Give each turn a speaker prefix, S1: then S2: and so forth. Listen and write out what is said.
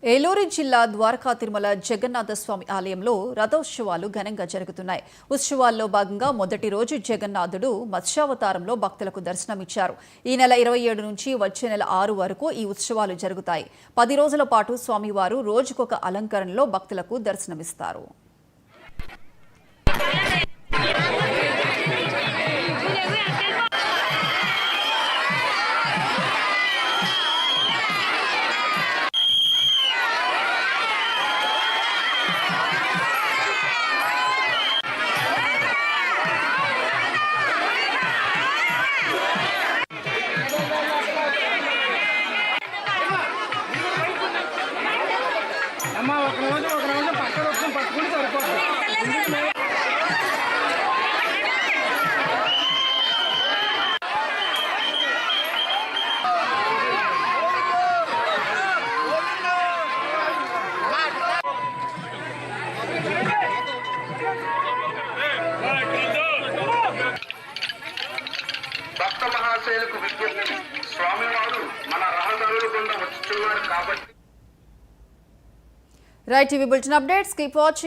S1: ఏలూరు జిల్లా ద్వారకా తిరుమల జగన్నాథ స్వామి ఆలయంలో రథోత్సవాలు ఘనంగా జరుగుతున్నాయి. ఉత్సవాల్లో భాగంగా మొదటి రోజు జగన్నాథుడు మత్స్యావతారంలో భక్తులకు దర్శనమిచ్చారు. ఈ నెల 27 నుంచి వచ్చే నెల 6 వరకు ఈ ఉత్సవాలు జరుగుతాయి. 10 రోజుల పాటు స్వామివారు రోజుకొక అలంకరణలో భక్తులకు దర్శనమిస్తారు.
S2: అమ్మ ఒక రోజు పక్కన వచ్చి పట్టుకుని సరిపోతుంది.
S3: భక్త మహాశయులకు విజ్ఞప్తి, స్వామివారు మన రహదారుల గుండా వచ్చుచున్నారు కాబట్టి.
S1: Right TV bulletin updates, keep watching.